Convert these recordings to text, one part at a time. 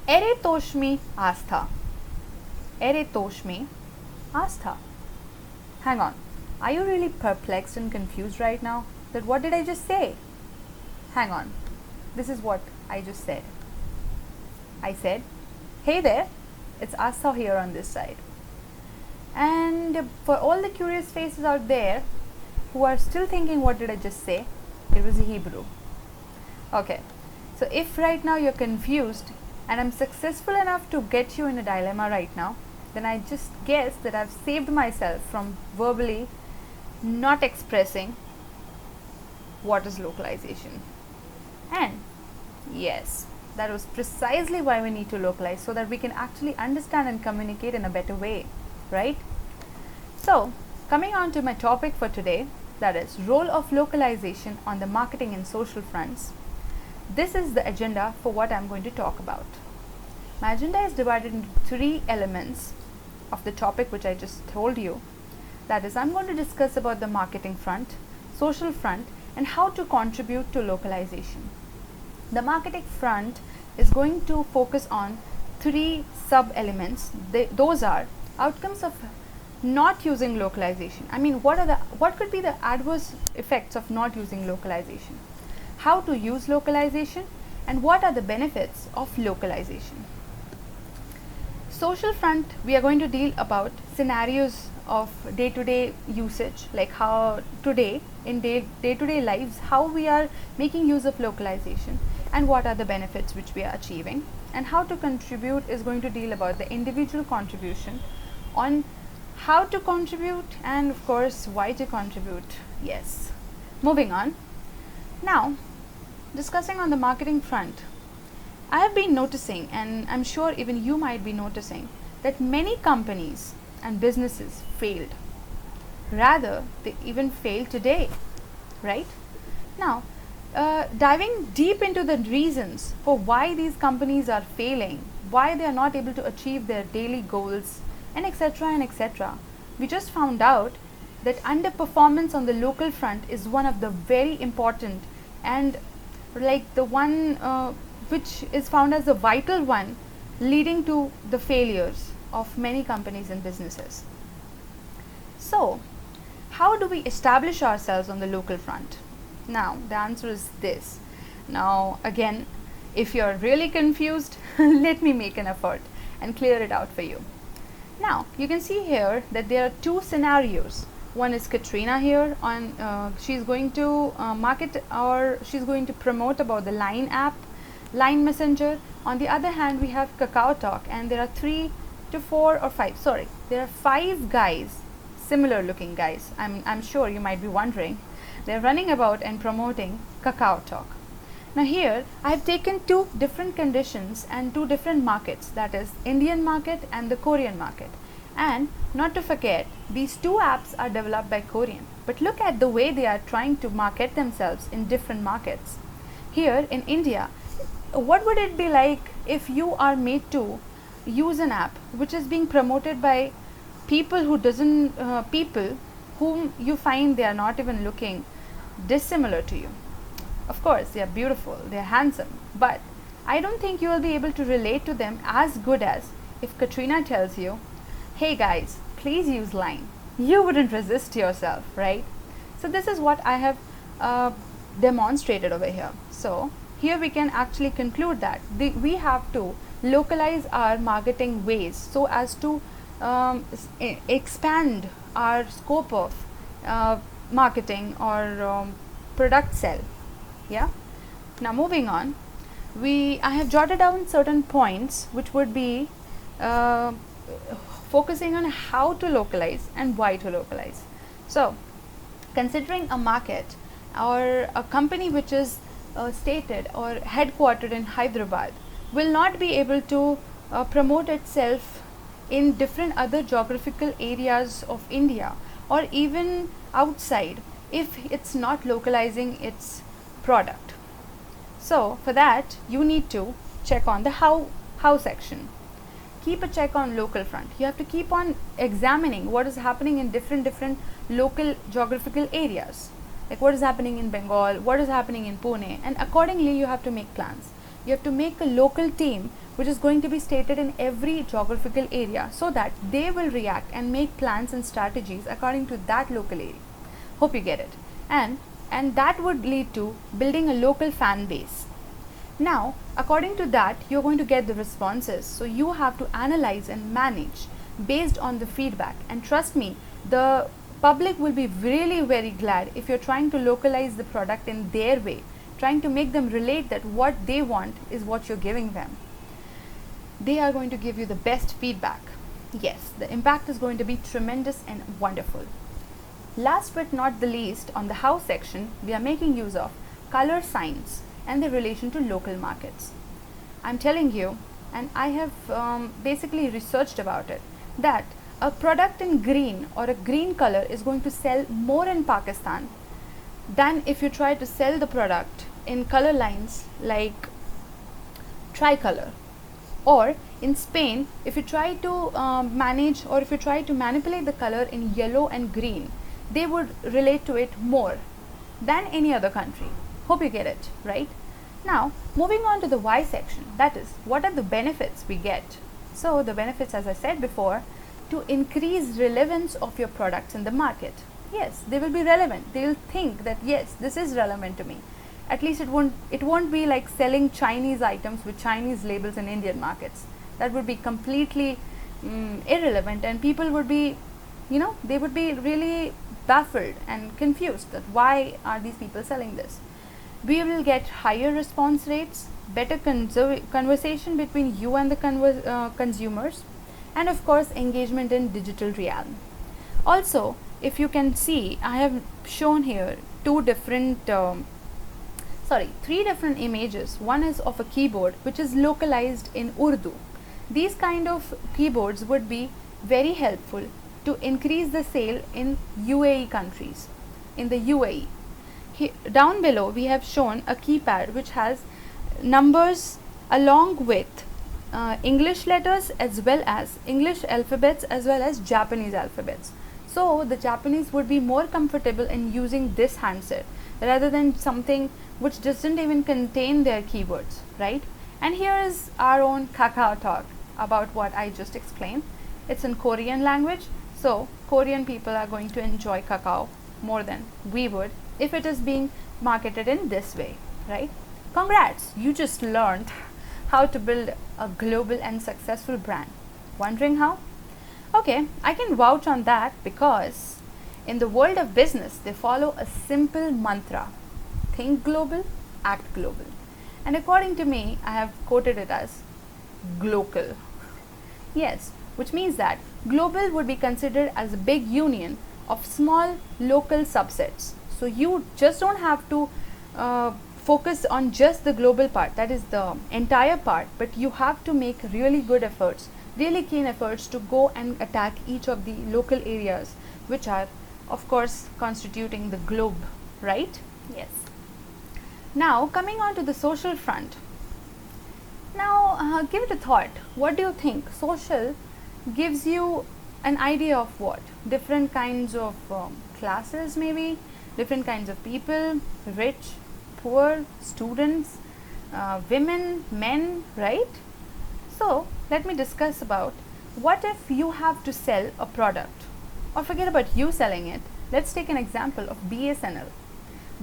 Eretoshmi Aastha. Eretoshmi Aastha. Hang on. Are you really perplexed and confused right now? That what did I just say? Hang on. This is what I just said. I said, hey there, it's Aastha here on this side. And for all the curious faces out there who are still thinking, what did I just say? It was Hebrew. Okay. So if right now you're confused and I'm successful enough to get you in a dilemma right now, then I just guess that I've saved myself from verbally not expressing what is localization. And yes, that was precisely why we need to localize, so that we can actually understand and communicate in a better way, right? So coming on to my topic for today, that is role of localization on the marketing and social fronts. This is the agenda for what I'm going to talk about. My agenda is divided into 3 elements of the topic which I just told you. That is, I'm going to discuss about the marketing front, social front, and how to contribute to localization. The marketing front is going to focus on 3 sub-elements. Those are outcomes of not using localization. I mean, what could be the adverse effects of not using localization? How to use localization, and what are the benefits of localization? Social front, we are going to deal about scenarios of day-to-day usage, like how today in day-to-day lives, how we are making use of localization and what are the benefits which we are achieving. And how to contribute is going to deal about the individual contribution on how to contribute and of course why to contribute. Yes. Moving on. Now, discussing on the marketing front, I have been noticing, and I'm sure even you might be noticing, that many companies and businesses failed. Rather, they even failed today, right? Now, diving deep into the reasons for why these companies are failing, why they are not able to achieve their daily goals, and etc., we just found out that underperformance on the local front is one of the very important, and like the one which is found as the vital one, leading to the failures of many companies and businesses. So, how do we establish ourselves on the local front? Now, the answer is this. Now, again, if you're really confused, let me make an effort and clear it out for you. Now, you can see here that there are 2 scenarios. One is Katrina here on, she's going to market, or she's going to promote about the Line app, Line Messenger. On the other hand, we have Kakao Talk, and there are 3 to 4 or 5, sorry, there are 5 guys, similar looking guys. I'm sure you might be wondering. They're running about and promoting Kakao Talk. Now here, I've taken 2 different conditions and 2 different markets, that is Indian market and the Korean market. And not to forget, these 2 apps are developed by Korean. But look at the way they are trying to market themselves in different markets. Here in India, what would it be like if you are made to use an app which is being promoted by people people whom you find they are not even looking dissimilar to you? Of course, they are beautiful, they are handsome, but I don't think you will be able to relate to them as good as if Katrina tells you, hey guys, please use Line. You wouldn't resist yourself, right? So this is what I have demonstrated over here. So here we can actually conclude that we have to localize our marketing ways so as to expand our scope of marketing or product sell. Yeah. Now moving on, I have jotted down certain points which would be focusing on how to localize and why to localize. So considering a market or a company which is stated or headquartered in Hyderabad will not be able to promote itself in different other geographical areas of India or even outside if it's not localizing its product. So for that, you need to check on the how section. Keep a check on local front. You have to keep on examining what is happening in different local geographical areas, like what is happening in Bengal, what is happening in Pune, and accordingly you have to make plans. You have to make a local team which is going to be stated in every geographical area so that they will react and make plans and strategies according to that local area. Hope you get it. And that would lead to building a local fan base. Now, according to that, you're going to get the responses. So you have to analyze and manage based on the feedback. And trust me, the public will be really very glad if you're trying to localize the product in their way, trying to make them relate that what they want is what you're giving them. They are going to give you the best feedback. Yes, the impact is going to be tremendous and wonderful. Last but not the least, on the how section, we are making use of color signs and their relation to local markets. I'm telling you, and I have basically researched about it, that a product in green or a green color is going to sell more in Pakistan than if you try to sell the product in color lines like tricolor. Or in Spain, if you try to manage or if you try to manipulate the color in yellow and green, they would relate to it more than any other country. Hope you get it, right? Now, moving on to the why section, that is, what are the benefits we get? So, the benefits, as I said before, to increase relevance of your products in the market. Yes, they will be relevant. They will think that yes, this is relevant to me. At least it won't be like selling Chinese items with Chinese labels in Indian markets. That would be completely irrelevant, and people would be, they would be really baffled and confused that why are these people selling this. We will get higher response rates, better conversation between you and the consumers, and of course engagement in digital realm. Also, if you can see, I have shown here three different images. One is of a keyboard which is localized in Urdu. These kind of keyboards would be very helpful to increase the sale in UAE countries, in the UAE. Down below we have shown a keypad which has numbers along with English letters as well as English alphabets as well as Japanese alphabets. So the Japanese would be more comfortable in using this handset rather than something which doesn't even contain their keywords, right? And here is our own Kakao talk about what I just explained. It's in Korean language, so Korean people are going to enjoy Kakao more than we would if it is being marketed in this way, right? Congrats, you just learned how to build a global and successful brand. Wondering how? Okay, I can vouch on that because in the world of business, they follow a simple mantra: think global, act global. And according to me, I have quoted it as glocal. Yes, which means that global would be considered as a big union of small local subsets. So you just don't have to focus on just the global part, that is the entire part, but you have to make really good efforts, really keen efforts to go and attack each of the local areas which are of course constituting the globe, right? Yes. Now coming on to the social front. Now give it a thought. What do you think? Social gives you an idea of what? Different kinds of classes, maybe different kinds of people, rich, poor, students, women, men, right? So let me discuss about what if you have to sell a product, or forget about you selling it. Let's take an example of BSNL.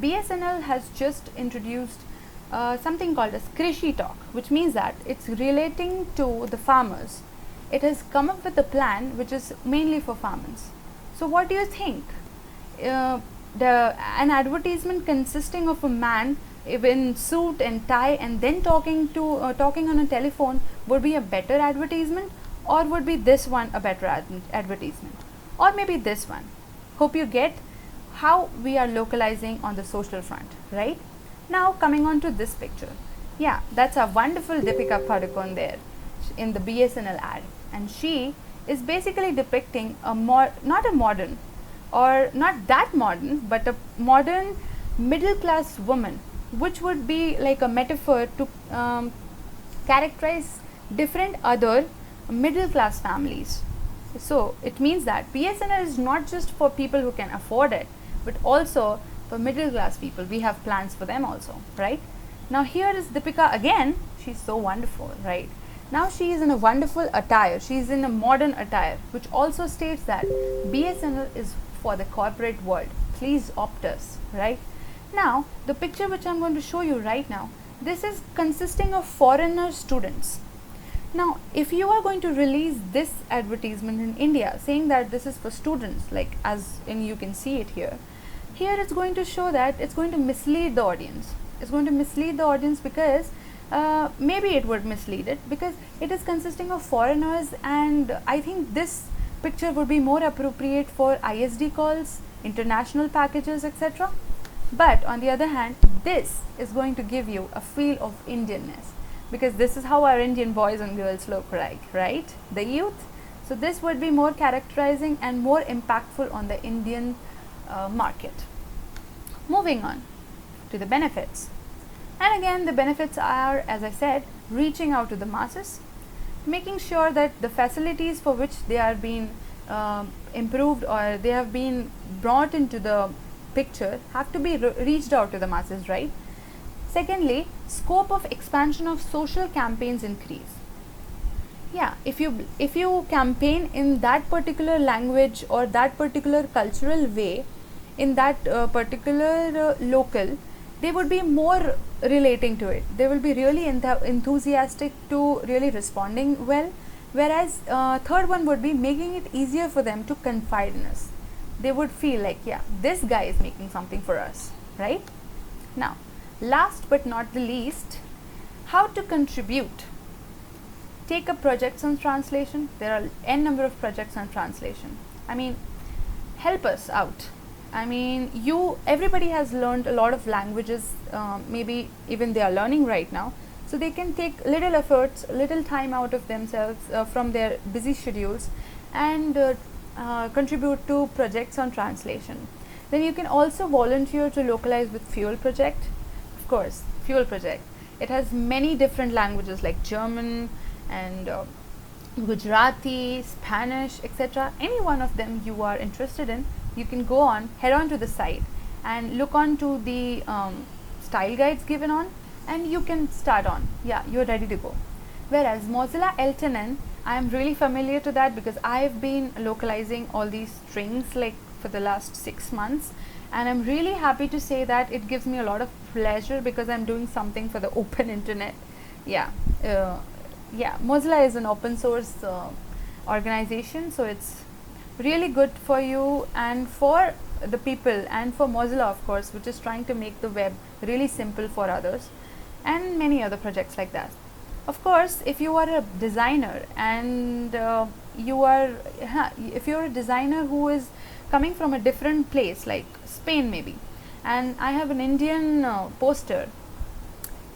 BSNL has just introduced something called as Krishi Talk, which means that it's relating to the farmers. It has come up with a plan which is mainly for farmers. So what do you think? An advertisement consisting of a man in suit and tie and then talking on a telephone would be a better advertisement, or would be this one a better advertisement, or maybe this one? Hope you get how we are localizing on the social front, right? Now coming on to this picture. Yeah, that's a wonderful Deepika Padukone there in the BSNL ad, and she is basically depicting not a modern, or not that modern, but a modern middle class woman, which would be like a metaphor to characterize different other middle class families. So it means that BSNL is not just for people who can afford it, but also for middle class people. We have plans for them also, right? Now here is Deepika again. She's so wonderful, right? Now she is in a wonderful attire, she is in a modern attire, which also states that BSNL is for the corporate world, please opt us, right? Now the picture which I'm going to show you right now, this is consisting of foreigner students. Now if you are going to release this advertisement in India saying that this is for students, like as in you can see it here, it's going to show that it's going to mislead the audience. It's going to mislead the audience because maybe it would mislead it because it is consisting of foreigners, and I think this picture would be more appropriate for ISD calls, international packages, etc. But on the other hand, this is going to give you a feel of Indianness, because this is how our Indian boys and girls look like, right? The youth. So this would be more characterizing and more impactful on the Indian market. Moving on to the benefits. And again, the benefits are, as I said, reaching out to the masses, making sure that the facilities for which they are being improved or they have been brought into the picture have to be reached out to the masses, right? Secondly, scope of expansion of social campaigns increase. Yeah, if you campaign in that particular language or that particular cultural way, in that particular local, they would be more relating to it. They will be really enthusiastic to really responding well. Whereas third one would be making it easier for them to confide in us. They would feel like, yeah, this guy is making something for us, right? Now, last but not the least, how to contribute. Take up projects on translation. There are n number of projects on translation. I mean, help us out. I mean, everybody has learned a lot of languages, maybe even they are learning right now. So they can take little efforts, little time out of themselves from their busy schedules and contribute to projects on translation. Then you can also volunteer to localize with FUEL project. Of course, FUEL project. It has many different languages like German and Gujarati, Spanish, etc. Any one of them you are interested in, you can head on to the site and look on to the style guides given on, and you can start on. Yeah, you're ready to go. Whereas Mozilla l10n, I am really familiar to that because I've been localizing all these strings like for the last 6 months, and I'm really happy to say that it gives me a lot of pleasure because I'm doing something for the open internet. Yeah, Mozilla is an open source organization, so it's really good for you and for the people and for Mozilla, of course, which is trying to make the web really simple for others, and many other projects like that. Of course, if you are a designer and if you're a designer who is coming from a different place like Spain maybe, and I have an Indian poster,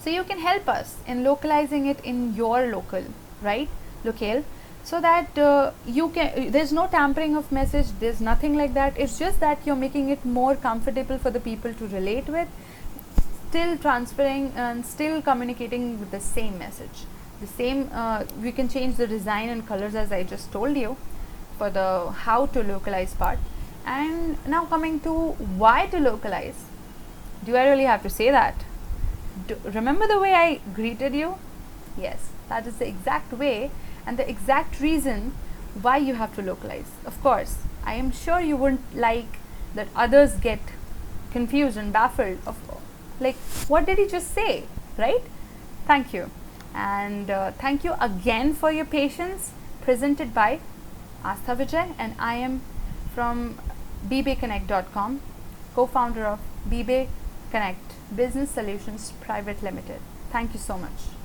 so you can help us in localizing it in your locale, so that there's no tampering of message, there's nothing like that. It's just that you're making it more comfortable for the people to relate with, still transferring and still communicating with the same message. The same, we can change the design and colors as I just told you for the how to localize part. And now coming to why to localize. Do I really have to say that? Remember the way I greeted you? Yes, that is the exact way and the exact reason why you have to localize. Of course, I am sure you wouldn't like that others get confused and baffled of like, what did he just say, right? Thank you. And thank you again for your patience. Presented by Aastha Vijay, and I am from bBayconnect.com, co-founder of bBayconnect Business Solutions Private Limited. Thank you so much.